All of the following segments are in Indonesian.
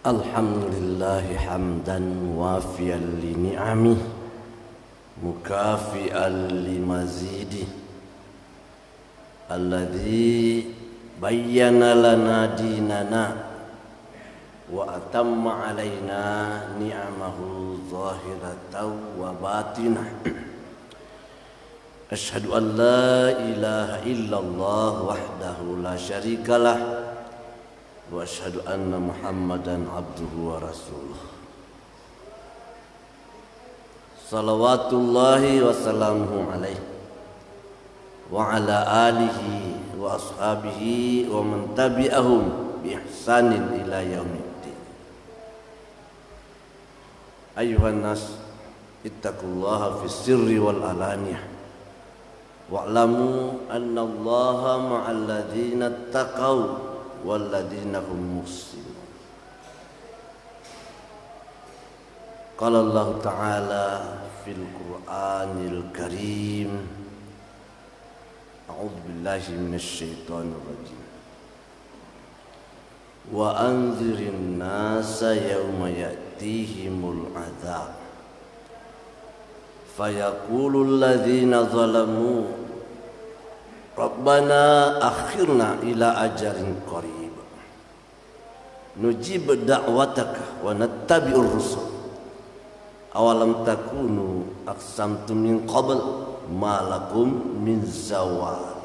Alhamdulillahi hamdan wafiyan li ni'amih mukafi'an li mazidi alladzi bayyana lana dinana wa atamma alaina ni'amahu zahiratan wa batinah. Asyhadu an la ilaha illallah wahdahu la syarikalah wa asyhadu anna Muhammadan abduhu wa rasuluh. Salawatullahi wa salamuhu alaihi wa ala alihi wa ashabihi wa man tabi'ahum bi ihsanin ila yaumiddin. Ayuhan nas ittaqullaha fis sirri wal alaniyah wa'lamu anna Allaha ma'al ladzina taqaw walladzina hum muhsinun. Qala Allah Ta'ala fil Qur'anil Karim, a'udzu billahi minasy syaithanir rajim. Wa anzirin nasa yawma ya'tihimul 'adzab fayaqulul ladzina zalamu Rabbana akhirna ila ajalin qarib nujib da'wataka wa nattabi'ur rusul awalam takunu aqsamtum min qabl ma lakum min zawal.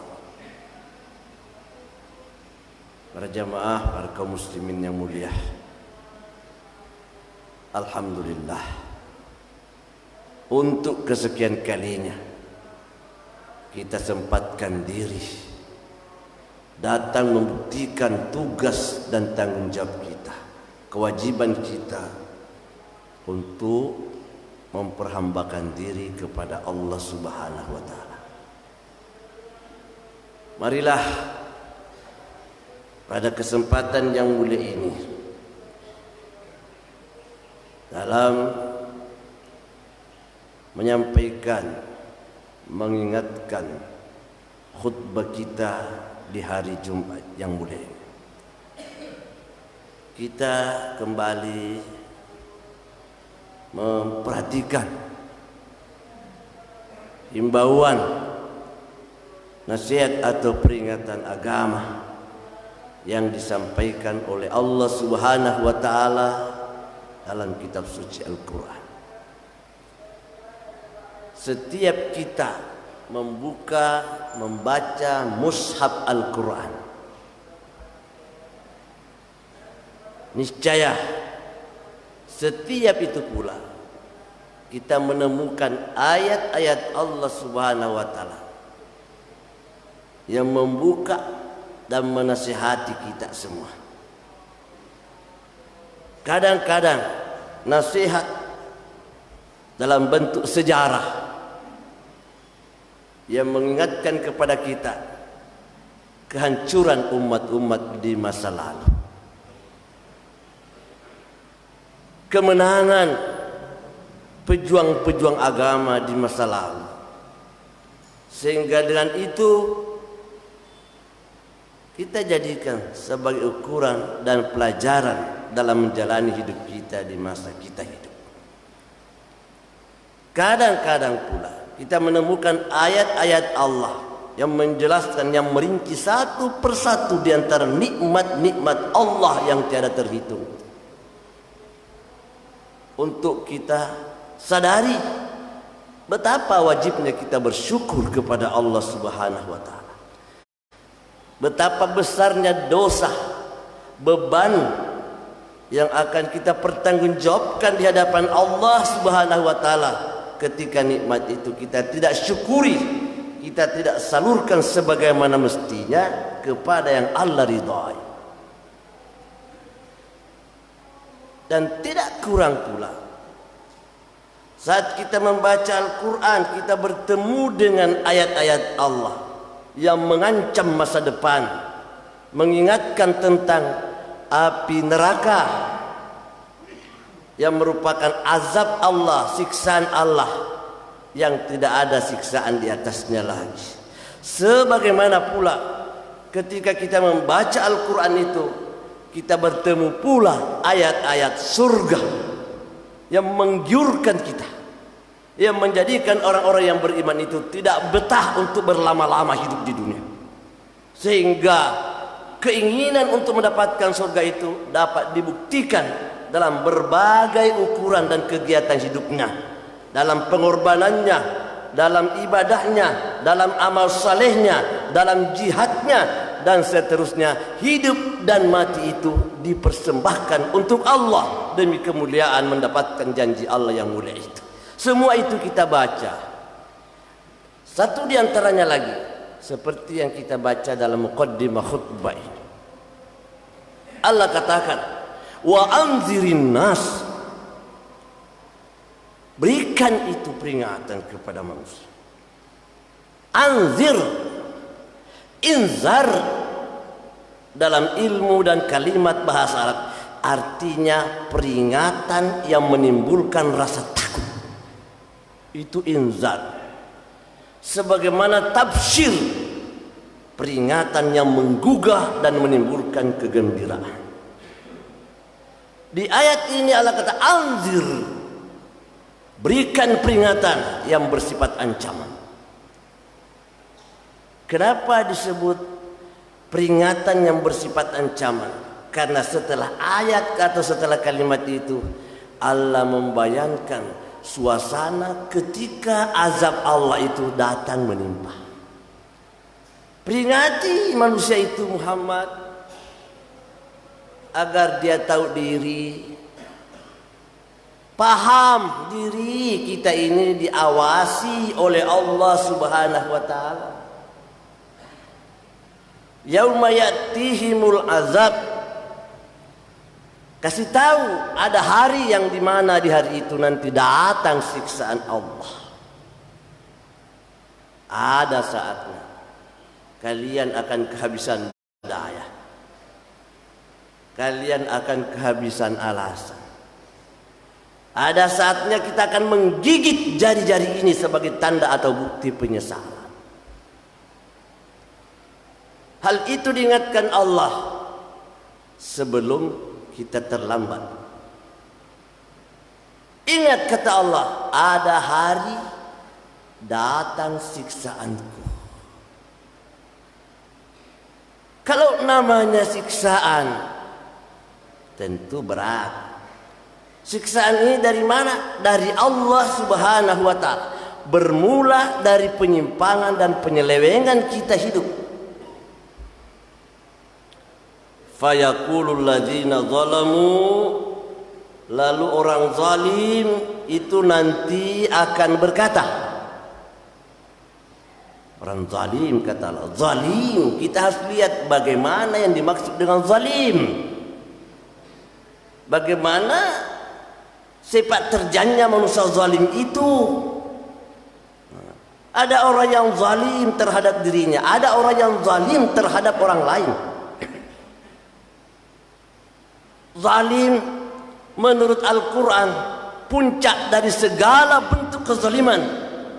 Para jamaah, para kaum muslimin yang mulia, alhamdulillah untuk kesekian kalinya kita sempatkan diri datang membuktikan tugas dan tanggung jawab kita, kewajiban kita untuk memperhambakan diri kepada Allah Subhanahu wa Ta'ala. Marilah pada kesempatan yang mulia ini, dalam menyampaikan, mengingatkan khutbah kita di hari Jumat yang mulia ini, kita kembali memperhatikan himbauan, nasihat atau peringatan agama yang disampaikan oleh Allah Subhanahu wa Ta'ala dalam kitab suci Al-Quran. Setiap kita membaca mushaf Al-Quran, niscaya setiap itu pula kita menemukan ayat-ayat Allah Subhanahu wa Ta'ala yang membuka dan menasihati kita semua. Kadang-kadang nasihat dalam bentuk sejarah yang mengingatkan kepada kita kehancuran umat-umat di masa lalu, kemenangan pejuang-pejuang agama di masa lalu, sehingga dengan itu kita jadikan sebagai ukuran dan pelajaran dalam menjalani hidup kita di masa kita hidup. Kadang-kadang pula kita menemukan ayat-ayat Allah yang menjelaskan, yang merinci satu persatu di antara nikmat-nikmat Allah yang tiada terhitung, untuk kita sadari betapa wajibnya kita bersyukur kepada Allah Subhanahu wa Ta'ala, betapa besarnya dosa, beban yang akan kita pertanggungjawabkan di hadapan Allah Subhanahu wa Ta'ala ketika nikmat itu kita tidak syukuri, kita tidak salurkan sebagaimana mestinya kepada yang Allah ridhai. Dan tidak kurang pula saat kita membaca Al-Quran, kita bertemu dengan ayat-ayat Allah yang mengancam masa depan, mengingatkan tentang api neraka yang merupakan azab Allah, siksaan Allah yang tidak ada siksaan di atasnya lagi. Sebagaimana pula ketika kita membaca Al-Quran itu, kita bertemu pula ayat-ayat surga yang menggiurkan kita, yang menjadikan orang-orang yang beriman itu tidak betah untuk berlama-lama hidup di dunia, sehingga keinginan untuk mendapatkan surga itu dapat dibuktikan dalam berbagai ukuran dan kegiatan hidupnya, dalam pengorbanannya, dalam ibadahnya, dalam amal salehnya, dalam jihadnya, dan seterusnya. Hidup dan mati itu dipersembahkan untuk Allah demi kemuliaan mendapatkan janji Allah yang mulia itu. Semua itu kita baca. Satu di antaranya lagi, seperti yang kita baca dalam muqaddimah khutbah ini. Allah katakan, wa anzirin nas, berikan itu peringatan kepada manusia. Anzir, inzar dalam ilmu dan kalimat bahasa Arab artinya peringatan yang menimbulkan rasa takut. Itu inzar. Sebagaimana tafsir, peringatan yang menggugah dan menimbulkan kegembiraan. Di ayat ini Allah kata anzir, berikan peringatan yang bersifat ancaman. Kenapa disebut peringatan yang bersifat ancaman? Karena setelah ayat atau setelah kalimat itu Allah membayangkan suasana ketika azab Allah itu datang menimpa. Peringati manusia itu Muhammad agar dia tahu diri, paham diri kita ini diawasi oleh Allah Subhanahu wa taala. Yauma ya'tihimul azab, kasih tahu ada hari yang dimana di hari itu nanti datang siksaan Allah. Ada saatnya kalian akan kehabisan daya, kalian akan kehabisan alasan. Ada saatnya kita akan menggigit jari-jari ini sebagai tanda atau bukti penyesalan. Hal itu diingatkan Allah sebelum kita terlambat. Ingat kata Allah, ada hari datang siksaanku. Kalau namanya siksaan, tentu berat. Siksaan ini dari mana? Dari Allah Subhanahu wa taala. Bermula dari penyimpangan dan penyelewengan kita hidup. Fayaqulul ladzina zalamu, lalu orang zalim itu nanti akan berkata, orang zalim kata Allah, zalim, kita harus lihat bagaimana yang dimaksud dengan zalim. Bagaimana sepak terjangnya manusia zalim itu. Ada orang yang zalim terhadap dirinya, ada orang yang zalim terhadap orang lain. Zalim menurut Al-Quran puncak dari segala bentuk kezaliman.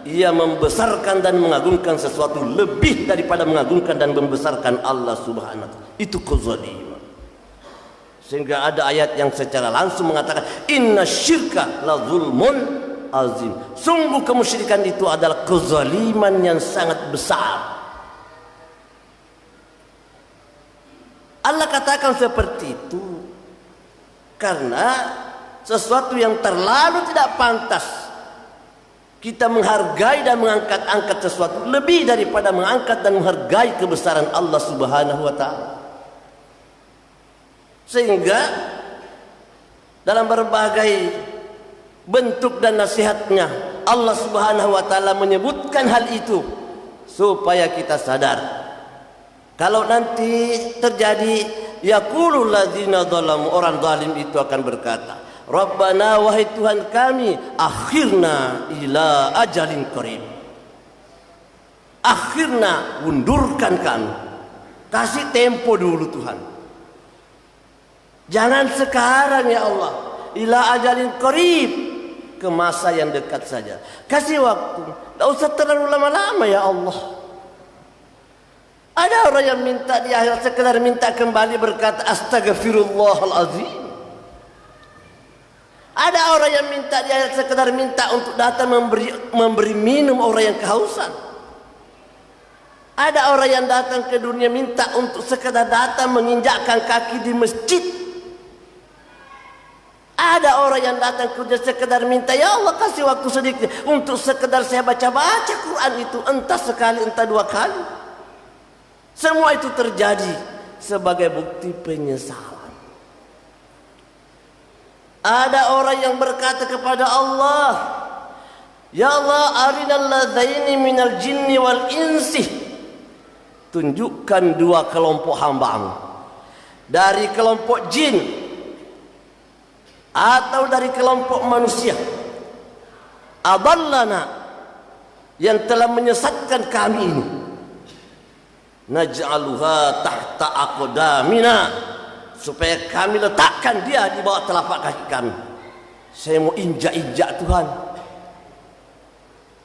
Ia membesarkan dan mengagungkan sesuatu lebih daripada mengagungkan dan membesarkan Allah Subhanahu wa taala. Itu kezaliman. Sehingga ada ayat yang secara langsung mengatakan inna syirka la zulmun azim. Sungguh kemusyrikan itu adalah kezaliman yang sangat besar. Allah katakan seperti itu karena sesuatu yang terlalu tidak pantas kita menghargai dan mengangkat-angkat sesuatu lebih daripada mengangkat dan menghargai kebesaran Allah Subhanahu wa taala. Sehingga dalam berbagai bentuk dan nasihatnya Allah Subhanahu wa taala menyebutkan hal itu supaya kita sadar. Kalau nanti terjadi yaqulul ladzina zalamu, orang zalim itu akan berkata, Rabbana, wahai Tuhan kami, akhirna ila ajalin qarib. Akhirna, undurkan kami. Kasih tempo dulu Tuhan. Jangan sekarang ya Allah. Ila ajalin qarib, ke masa yang dekat saja. Kasih waktu. Tidak usah terlalu lama-lama ya Allah. Ada orang yang minta di akhirat sekedar minta kembali berkata astagfirullahalazim. Ada orang yang minta di akhirat sekedar minta untuk datang memberi minum orang yang kehausan. Ada orang yang datang ke dunia minta untuk sekedar datang menginjakkan kaki di masjid. Ada orang yang datang ke dunia sekedar minta, ya Allah kasih waktu sedikit untuk sekedar saya baca-baca Quran itu, entah sekali entah dua kali. Semua itu terjadi sebagai bukti penyesalan. Ada orang yang berkata kepada Allah, ya Allah arinal ladzaini minal jinni wal insi. Tunjukkan dua kelompok hamba-Mu dari kelompok jin atau dari kelompok manusia. Adallana, yang telah menyesatkan kami ini. Naj'aluha tahta aqdamina, supaya kami letakkan dia di bawah telapak kaki kami. Saya mau injak-injak Tuhan.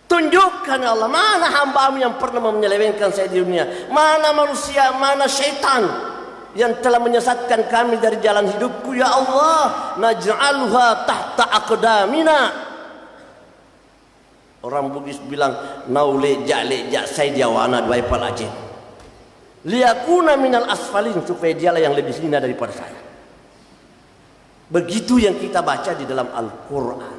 Tunjukkan ya Allah, mana hamba-Mu yang pernah menyelewengkan saya di dunia, mana manusia, mana syaitan yang telah menyesatkan kami dari jalan hidupku. Ya Allah, naj'aluha tahta aqdamina. Orang Bugis bilang naulejak-lejak saya diawana dua ipal aja liyakuna minal asfalin, supaya dialah yang lebih hina daripada saya. Begitu yang kita baca di dalam Al-Quran.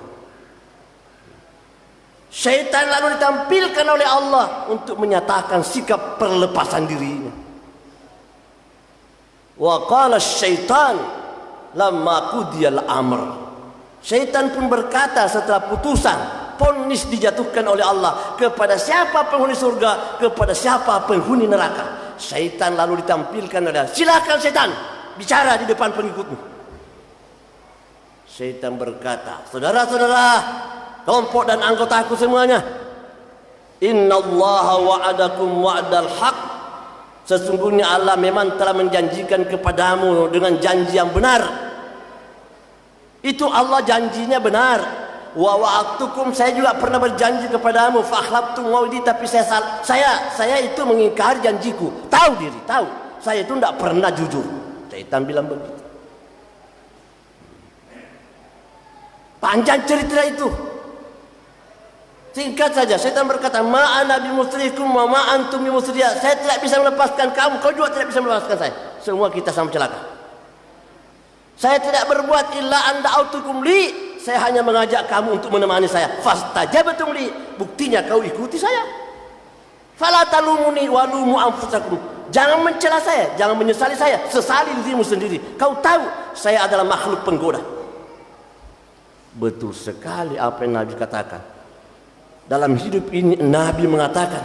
Syaitan lalu ditampilkan oleh Allah untuk menyatakan sikap perlepasan dirinya. Wa qala syaitan lamma qudiyal amr. Syaitan pun berkata setelah putusan vonis dijatuhkan oleh Allah kepada siapa penghuni surga, kepada siapa penghuni neraka. Syaitan lalu ditampilkan oleh, silakan syaitan bicara di depan pengikutmu. Syaitan berkata, saudara-saudara, kelompok dan anggotaku semuanya, innallaha wa'adakum wa'dal haq. Sesungguhnya Allah memang telah menjanjikan kepadamu dengan janji yang benar. Itu Allah janjinya benar. Wa wa'adtukum, saya juga pernah berjanji kepadamu, fa akhlaftum maw'idi, tapi saya itu mengingkari janjiku. Tahu diri, tahu saya itu tidak pernah jujur. Syaitan bilang begitu. Panjang cerita itu. Singkat saja, syaitan berkata, ma'ana bimusrikum wa ma'antum bimusriya. Saya tidak bisa melepaskan kamu, kau juga tidak bisa melepaskan saya. Semua kita sama celaka. Saya tidak berbuat illa anda autukum li. Saya hanya mengajak kamu untuk menemani saya. Fastajabatum li. Buktinya kau ikuti saya. Fala talumuni walumu anfusakum. Jangan mencela saya, jangan menyesali saya. Sesali dirimu sendiri. Kau tahu saya adalah makhluk penggoda. Betul sekali apa yang Nabi katakan. Dalam hidup ini Nabi mengatakan,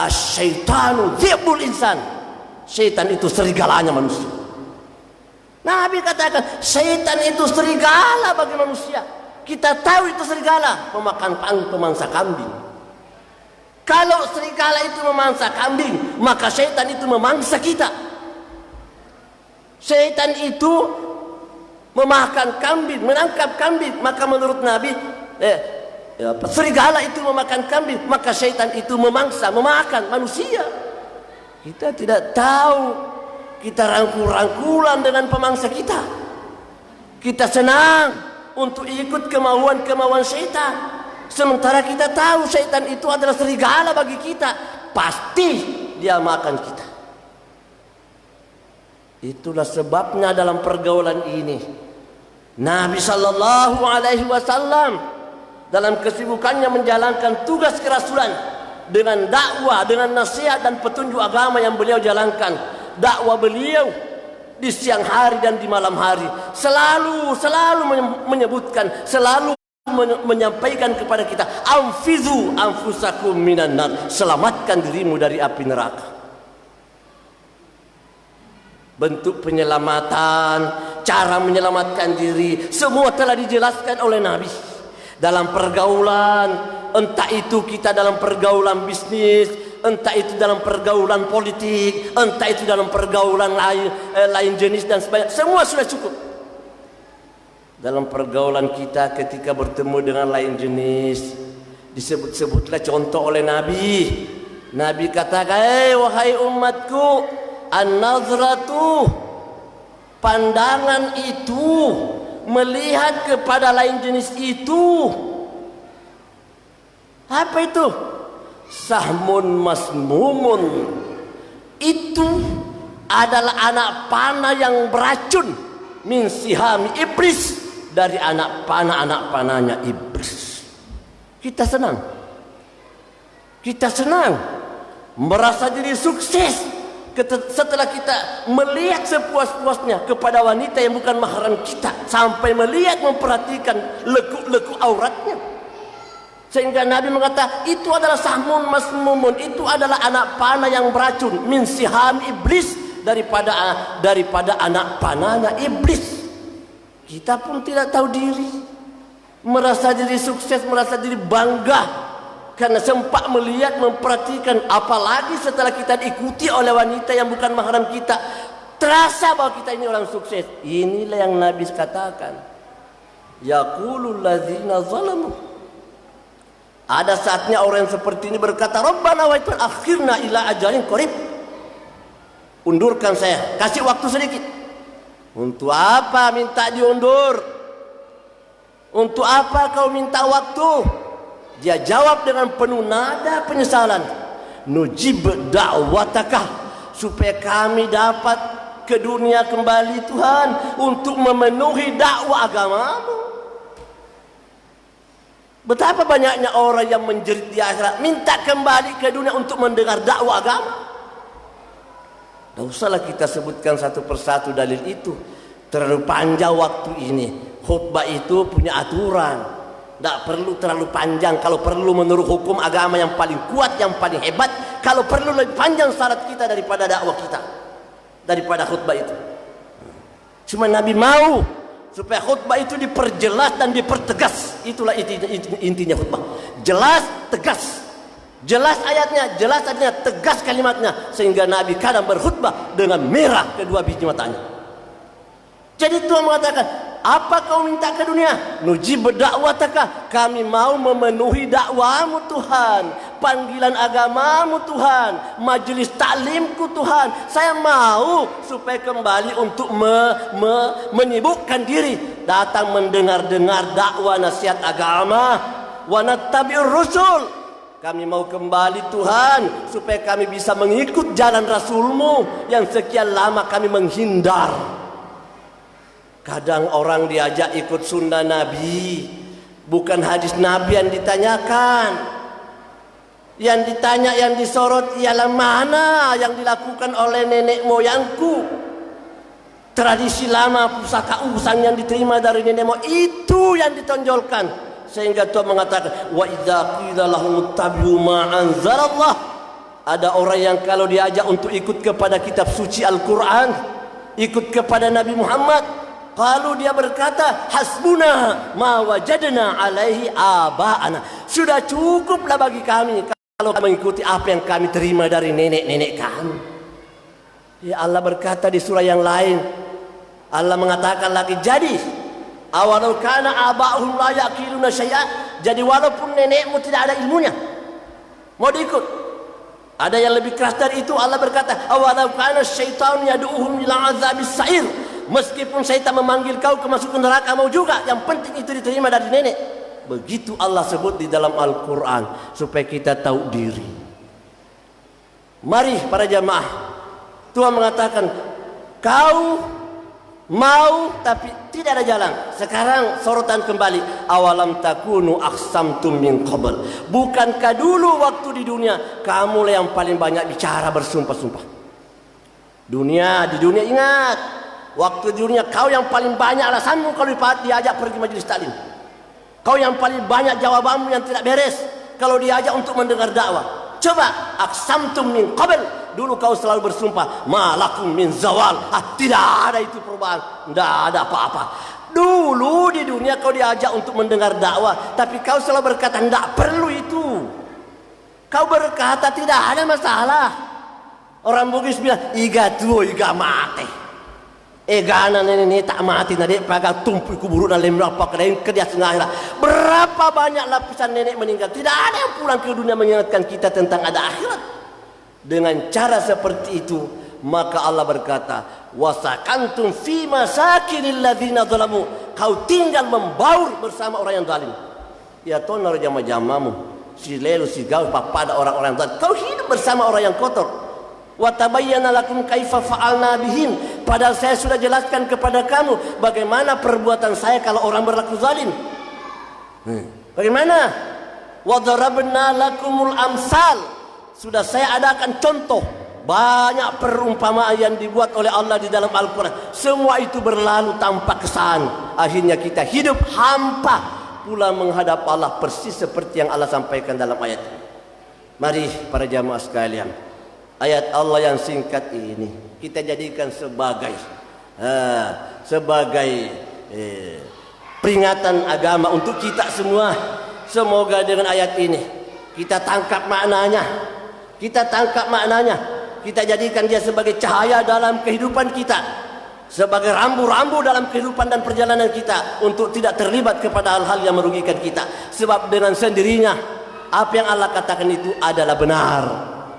asyaitanu dzibul insan. Syaitan itu serigalanya manusia. Nabi katakan, syaitan itu serigala bagi manusia. Kita tahu itu serigala, pemakan pemangsa kambing. Kalau serigala itu memangsa kambing, maka syaitan itu memangsa kita. Syaitan itu memakan kambing, menangkap kambing, maka menurut Nabi serigala itu memakan kambing, maka syaitan itu memangsa, memakan manusia. Kita tidak tahu. Kita rangkul-rangkulan dengan pemangsa kita. Kita senang untuk ikut kemauan-kemauan syaitan. Sementara kita tahu syaitan itu adalah serigala bagi kita. Pasti dia makan kita. Itulah sebabnya dalam pergaulan ini Nabi sallallahu alaihi wasallam dalam kesibukannya menjalankan tugas kerasulan dengan dakwah, dengan nasihat dan petunjuk agama yang beliau jalankan. Dakwah beliau di siang hari dan di malam hari selalu menyebutkan, selalu menyampaikan kepada kita, anfizu anfusakum minan nar, selamatkan dirimu dari api neraka. Bentuk penyelamatan, cara menyelamatkan diri, semua telah dijelaskan oleh Nabi. Dalam pergaulan, entah itu kita dalam pergaulan bisnis, entah itu dalam pergaulan politik, entah itu dalam pergaulan lain jenis dan sebagainya, semua sudah cukup. Dalam pergaulan kita ketika bertemu dengan lain jenis, disebut-sebutlah contoh oleh Nabi. Nabi katakan, wahai umatku, an-nazratu, pandangan itu, melihat kepada lain jenis itu. Apa itu? Sahmun masmumun. Itu adalah anak panah yang beracun, min sihami iblis, dari anak panahnya iblis. Kita senang merasa diri sukses setelah kita melihat sepuas-puasnya kepada wanita yang bukan mahram kita, sampai melihat, memperhatikan lekuk-lekuk auratnya, sehingga Nabi mengatakan itu adalah sahmun masmumun, itu adalah anak panah yang beracun, min siham iblis, daripada anak panahnya iblis. Kita pun tidak tahu diri, merasa diri sukses, merasa diri bangga karena sempat melihat, memperhatikan, apalagi setelah kita diikuti oleh wanita yang bukan mahram kita, terasa bahwa kita ini orang sukses. Inilah yang Nabi katakan, yaqulul ladzina zalamu. Ada saatnya orang yang seperti ini berkata, Rabbana wa akhirna ila ajalin qarib. Undurkan saya, kasih waktu sedikit. Untuk apa minta diundur? Untuk apa kau minta waktu? Dia jawab dengan penuh nada penyesalan, nujib da'watakah, supaya kami dapat ke dunia kembali Tuhan untuk memenuhi dakwah agamamu. Betapa banyaknya orang yang menjerit di akhirat, minta kembali ke dunia untuk mendengar dakwah agama. Tak usahlah kita sebutkan satu persatu dalil itu, terlalu panjang waktu ini. Khutbah itu punya aturan, tak perlu terlalu panjang. Kalau perlu menurut hukum agama yang paling kuat, yang paling hebat, kalau perlu lebih panjang syarat kita daripada dakwah kita, daripada khutbah itu. Cuma Nabi mau supaya khutbah itu diperjelas dan dipertegas. Itulah intinya khutbah. Jelas, tegas. Jelas ayatnya, tegas kalimatnya, sehingga Nabi kadang berkhutbah dengan merah kedua biji matanya. Jadi Tuhan mengatakan, apa kau minta ke dunia? Nujib dakwataka, kami mau memenuhi dakwamu Tuhan, panggilan agamamu Tuhan, majelis taklimku Tuhan. Saya mau supaya kembali untuk menyibukkan diri, datang mendengar-dengar dakwah nasihat agama. Wa nattabi'ur rusul, kami mau kembali Tuhan supaya kami bisa mengikut jalan Rasulmu yang sekian lama kami menghindar. Kadang orang diajak ikut sunnah Nabi, bukan hadis Nabi yang ditanyakan. Yang ditanya, yang disorot ialah mana yang dilakukan oleh nenek moyangku, tradisi lama, pusaka usang yang diterima dari nenek moyang, itu yang ditonjolkan. Sehingga Tuhan mengatakan, wa idza qila lahum ittabi'u ma anzalallah. Ada orang yang kalau diajak untuk ikut kepada kitab suci Al-Quran, ikut kepada Nabi Muhammad, kalau dia berkata, hasbuna ma wajadna alaihi aba'ana, sudah cukuplah bagi kami kalau mengikuti apa yang kami terima dari nenek-nenek kami. Ya, Allah berkata di surah yang lain, Allah mengatakan lagi, jadi awalau kana aba'uhum la yaqiluna syai'a, jadi walaupun nenekmu tidak ada ilmunya, mau diikut. Ada yang lebih keras dari itu, Allah berkata, awalau kana syaitan yad'uhum ila azabis sa'ir, meskipun syaitan memanggil kau ke masuk neraka, mau juga, yang penting itu diterima dari nenek. Begitu Allah sebut di dalam Al-Quran, supaya kita tahu diri. Mari para jamaah, Tuhan mengatakan, kau mau tapi tidak ada jalan. Sekarang sorotan kembali, awalam takunu aqsamtum min qabl, bukankah dulu waktu di dunia kamu yang paling banyak bicara, bersumpah-sumpah. Di dunia ingat, waktu di dunia kau yang paling banyak alasanmu kalau diajak pergi majelis taklim. Kau yang paling banyak jawabanmu yang tidak beres kalau diajak untuk mendengar dakwah. Coba, aqsamtum min qabl, dulu kau selalu bersumpah, malakum min zawal, tidak ada itu perubahan, tidak ada apa-apa. Dulu di dunia kau diajak untuk mendengar dakwah, tapi kau selalu berkata tidak perlu itu. Kau berkata tidak ada masalah. Orang Bugis bilang, iga tuo iga mate. Egana nenek tak mati nade pakai tumpu kuburu dalam berapa kedai kerja setengah. Berapa banyak lapisan nenek meninggal, tidak ada yang pulang ke dunia mengingatkan kita tentang ada akhirat. dengan cara seperti itu, maka Allah berkata, wasakantum fi masakinil ladzina zalamu, kau tinggal membaur bersama orang yang zalim. Ya tonor jama-jamamu, si lelu si gaul pada orang-orang zalim, kau hidup bersama orang yang kotor. Wa tabayyana lakum kaifa fa'alna bihim, padahal saya sudah jelaskan kepada kamu bagaimana perbuatan saya kalau orang berlaku zalim. Bagaimana? Wa darabna lakumul amsal, sudah saya adakan contoh. Banyak perumpamaan yang dibuat oleh Allah di dalam Al-Quran. Semua itu berlalu tanpa kesan. Akhirnya kita hidup hampa pula menghadap Allah, persis seperti yang Allah sampaikan dalam ayat ini. Mari para jamaah sekalian, ayat Allah yang singkat ini kita jadikan sebagai peringatan agama untuk kita semua. Semoga dengan ayat ini kita tangkap maknanya. Kita jadikan dia sebagai cahaya dalam kehidupan kita, sebagai rambu-rambu dalam kehidupan dan perjalanan kita, untuk tidak terlibat kepada hal-hal yang merugikan kita. Sebab dengan sendirinya apa yang Allah katakan itu adalah benar.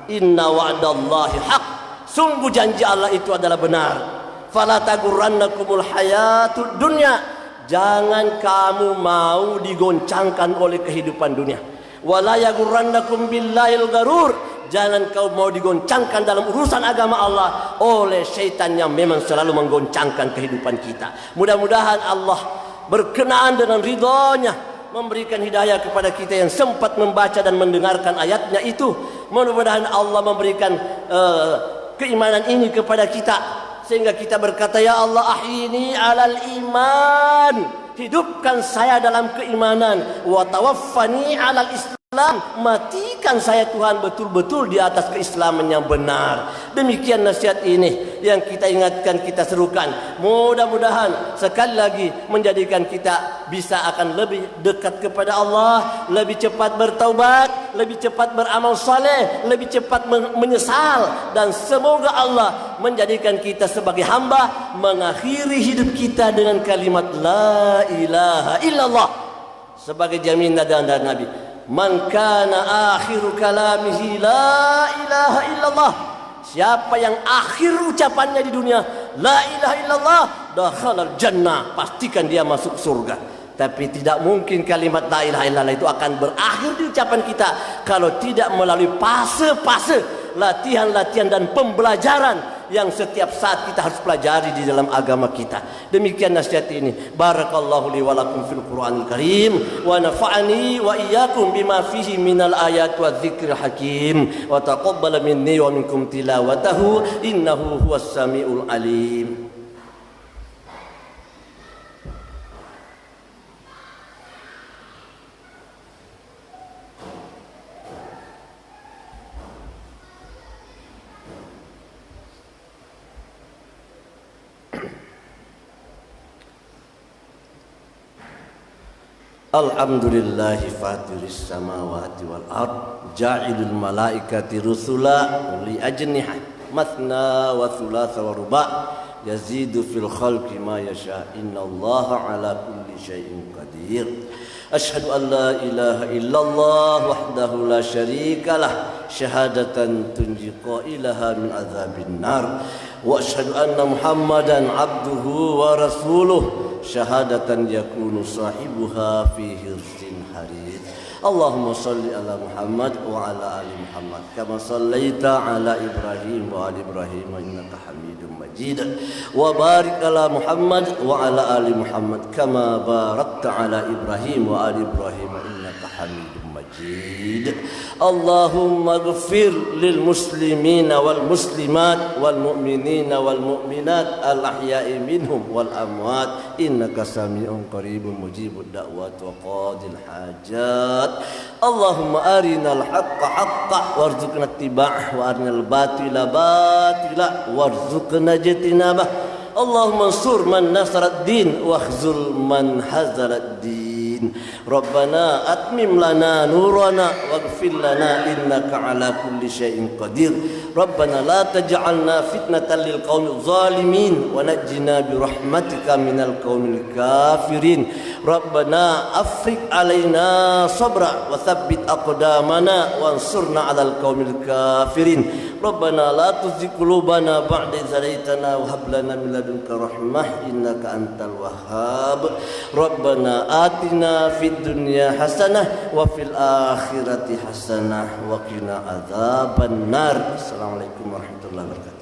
Inna wa'dallahi haq, sungguh janji Allah itu adalah benar. Fala tagurrannakumul hayatud dunya, jangan kamu mau digoncangkan oleh kehidupan dunia. Wala yagurrannakum billahil gharur, jangan kau mau digoncangkan dalam urusan agama Allah oleh syaitan yang memang selalu menggoncangkan kehidupan kita. Mudah-mudahan Allah berkenaan dengan ridhonya memberikan hidayah kepada kita yang sempat membaca dan mendengarkan ayatnya itu. Mudah-mudahan Allah memberikan keimanan ini kepada kita, sehingga kita berkata, ya Allah ahyini alal iman, hidupkan saya dalam keimanan, wa tawaffani alal Islam, matikan saya Tuhan betul-betul di atas keislaman yang benar. Demikian nasihat ini yang kita ingatkan, kita serukan. Mudah-mudahan sekali lagi menjadikan kita bisa akan lebih dekat kepada Allah, lebih cepat bertaubat, lebih cepat beramal saleh, lebih cepat menyesal, dan semoga Allah menjadikan kita sebagai hamba mengakhiri hidup kita dengan kalimat la ilaha illallah sebagai jaminan dari Nabi. Man kana akhiru kalamihi la ilaha illallah, siapa yang akhir ucapannya di dunia la ilaha illallah, dakhalal jannah, pastikan dia masuk surga. Tapi tidak mungkin kalimat la ilaha illallah itu akan berakhir di ucapan kita kalau tidak melalui fase-fase latihan-latihan dan pembelajaran yang setiap saat kita harus pelajari di dalam agama kita. Demikian nasihat ini. Barakallahu li wa lakum fil Qur'anil Karim, wa nafa'ani wa iyyakum bima fihi minal ayat wa dzikril hakim, wa taqabbal minni wa minkum tilawatahu innahu huwas samiul alim. Alhamdulillahi fatiris samawati wal ard, ja'ilul malaikati rusula li ajniha mathna wa thulatha wa ruba' yazidu fil khalqi ma yasha innallaha ala kulli syai'in qadir. Asyhadu an la ilaha illallah wahdahu la syarika lah, syahadatan tunji qailaha min azabin nar, wa asyhadu anna Muhammadan abduhu wa rasuluh, syahadatan yakunu sahibuha fi hirsin harid. Allahumma salli ala Muhammad wa ala ali Muhammad kama sallaita ala Ibrahim wa ali Ibrahim innaka Hamidum Majid, wa barik ala Muhammad wa ala ali Muhammad kama barakta ala Ibrahim wa ali Ibrahim innaka Hamidum Majid. Allahumma ighfir lil muslimina wal muslimat wal mu'minina wal mu'minat al ahya'i minhum wal amwat innaka sami'un qaribun mujibud da'wat wa qadil hajat. Allahumma arinal haqqa haqqan warzuqna ittiba'ah wa arinal batila batila warzuqna ijtinabah. Allahumma ansur man nasara ad-din wa khzul man hazala ad-din. Rabbana atmim lana nurana waghfir lana innaka ala kulli syai'in qadir. Rabbana la taj'alna fitnatan lil qaumil zalimin wa najjina bi rahmatika minal qaumil kafirin. Rabbana afriq alaina sabra wa thabbit tsabbit aqdamana wansurna 'alal qaumil kafirin. Rabbana la tuzigh qulubana ba'da idh hadaitana wa hab lana min ladunka rahmah innaka antal wahhab. Rabbana atina fid dunya hasanah wa fil akhirati hasanah wa qina adzabannar. Assalamualaikum warahmatullahi wabarakatuh.